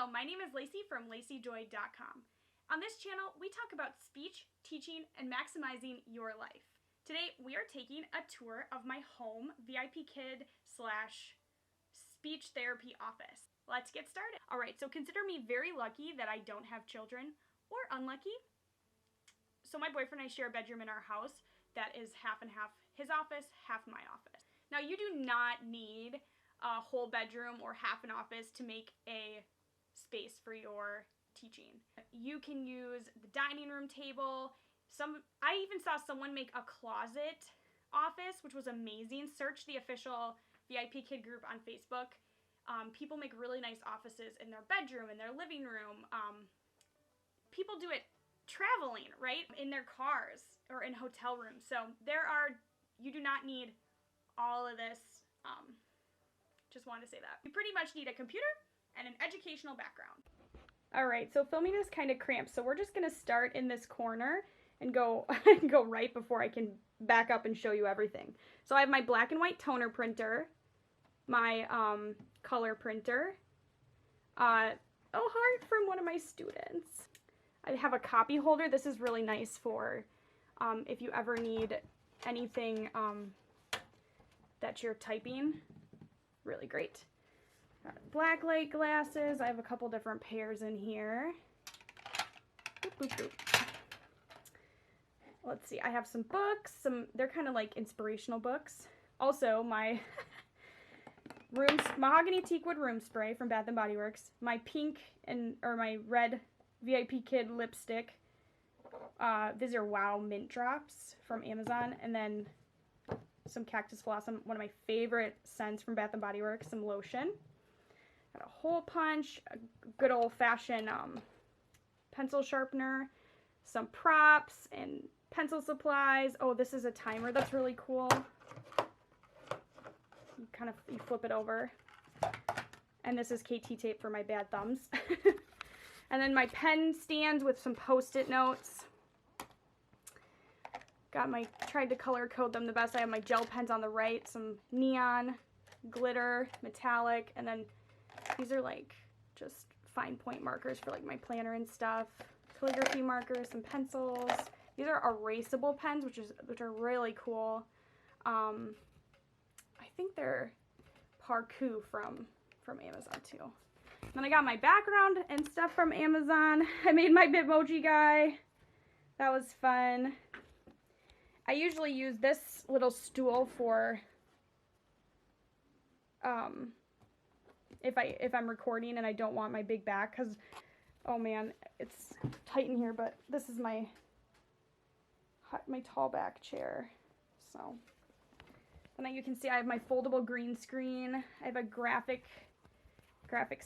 Hello, my name is Lacey from LaceyJoy.com. On this channel, we talk about speech, teaching, and maximizing your life. Today, we are taking a tour of my home VIPKid / speech therapy office. Let's get started. All right, so consider me very lucky that I don't have children, or unlucky. So my boyfriend and I share a bedroom in our house that is half and half his office, half my office. Now, you do not need a whole bedroom or half an office to make a space for your teaching. You can use the dining room table. I even saw someone make a closet office, which was amazing. Search the official VIPKid group on Facebook. People make really nice offices in their bedroom, in their living room. People do it traveling, right? In their cars or in hotel rooms. So you do not need all of this. Just wanted to say that. You pretty much need a computer and an educational background. All right, so filming is kind of cramped, so we're just gonna start in this corner and go right before I can back up and show you everything. So I have my black and white toner printer, my color printer, a heart from one of my students. I have a copy holder. This is really nice for if you ever need anything that you're typing. Really great. Black light glasses. I have a couple different pairs in here. Boop, boop, boop. Let's see. I have some books. They're kind of like inspirational books. Also, my mahogany teakwood room spray from Bath & Body Works. My pink or my red VIPKid lipstick. These are Wow Mint Drops from Amazon. And then some Cactus Blossom, one of my favorite scents from Bath & Body Works, some lotion. Got a hole punch, a good old-fashioned pencil sharpener, some props, and pencil supplies. Oh, this is a timer that's really cool. You flip it over. And this is KT tape for my bad thumbs. And then my pen stands with some Post-it notes. Tried to color code them the best. I have my gel pens on the right, some neon, glitter, metallic, and then these are like just fine point markers for like my planner and stuff. Calligraphy markers, some pencils. These are erasable pens, which are really cool. I think they're Parku from Amazon too. Then I got my background and stuff from Amazon. I made my Bitmoji guy. That was fun. I usually use this little stool for if I'm recording and I don't want my big back, because oh man, it's tight in here, but this is my tall back chair. So and then you can see I have my foldable green screen. I have a graphics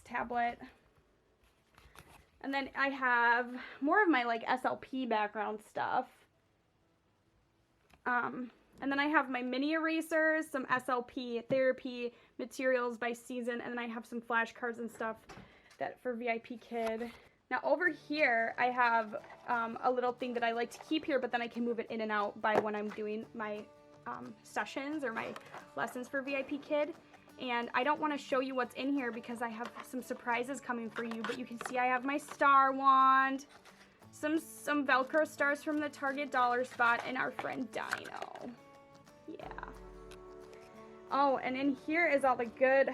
tablet. And then I have more of my like SLP background stuff. And then I have my mini erasers, some SLP therapy materials by season, and then I have some flashcards and stuff for VIPKid. Now over here, I have a little thing that I like to keep here, but then I can move it in and out by when I'm doing my sessions or my lessons for VIPKid. And I don't want to show you what's in here because I have some surprises coming for you, but you can see I have my star wand, some Velcro stars from the Target dollar spot, and our friend Dino. Yeah. Oh, and in here is all the good,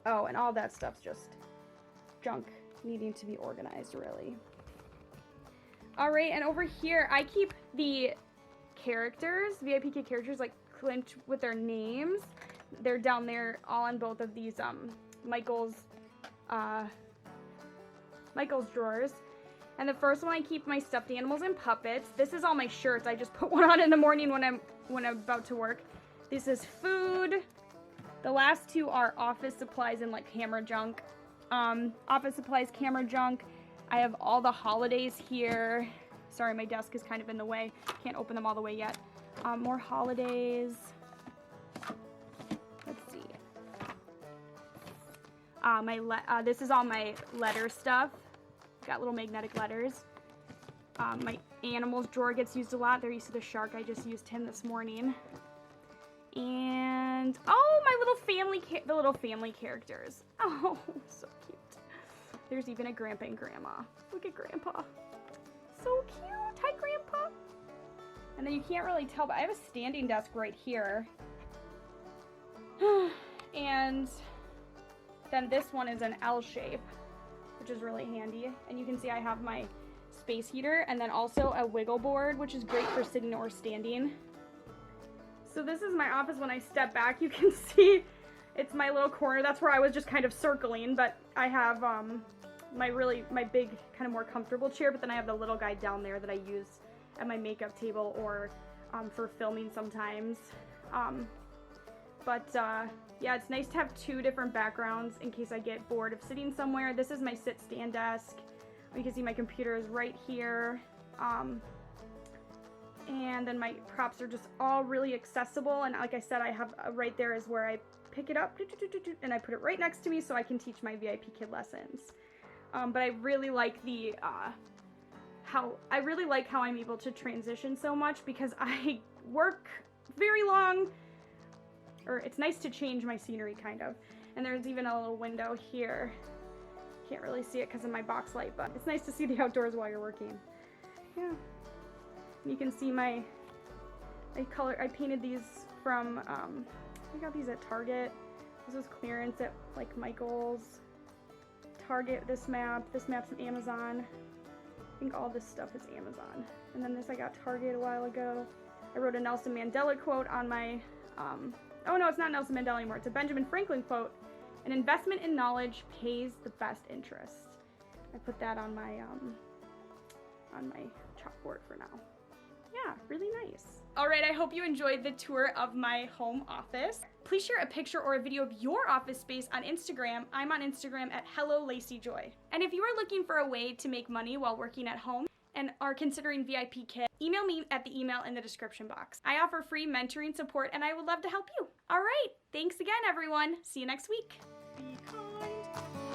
and all that stuff's just junk needing to be organized, really. All right, and over here, I keep the characters, VIPKid characters, like clipped with their names. They're down there all on both of these Michael's drawers. And the first one, I keep my stuffed animals and puppets. This is all my shirts. I just put one on in the morning when I'm about to work. This is food. The last two are office supplies and like camera junk. Office supplies, camera junk. I have all the holidays here. Sorry, my desk is kind of in the way. Can't open them all the way yet. More holidays. Let's see. This is all my letter stuff. Got little magnetic letters. My animals drawer gets used a lot. They're used to the shark. I just used him this morning. And oh, my little family, the little family characters. Oh, so cute. There's even a grandpa and grandma. Look at grandpa. So cute. Hi, grandpa. And then you can't really tell, but I have a standing desk right here. And then this one is an L shape, which is really handy. And you can see I have my space heater and then also a wiggle board, which is great for sitting or standing. So this is my office. When I step back, you can see it's my little corner. That's where I was just kind of circling, but I have my big, kind of more comfortable chair, but then I have the little guy down there that I use at my makeup table or for filming sometimes. Yeah, it's nice to have two different backgrounds in case I get bored of sitting somewhere. This is my sit-stand desk. You can see my computer is right here. And then my props are just all really accessible. And like I said, I have right there is where I pick it up and I put it right next to me so I can teach my VIPKid lessons. But I really like how I'm able to transition so much because I work very long, or it's nice to change my scenery kind of. And there's even a little window here. Can't really see it because of my box light, but it's nice to see the outdoors while you're working. Yeah. You can see I painted these from, I got these at Target. This was clearance at like Michael's. Target, this map's from Amazon. I think all this stuff is Amazon. And then this I got Target a while ago. I wrote a Nelson Mandela quote on my, oh no, it's not Nelson Mandela anymore. It's a Benjamin Franklin quote. An investment in knowledge pays the best interest. I put that on my chalkboard for now. Yeah, really nice. All right, I hope you enjoyed the tour of my home office. Please share a picture or a video of your office space on Instagram. I'm on Instagram at HelloLaceyJoy. And if you are looking for a way to make money while working at home and are considering VIPKid, email me at the email in the description box. I offer free mentoring support and I would love to help you. All right, thanks again, everyone. See you next week. Be kind.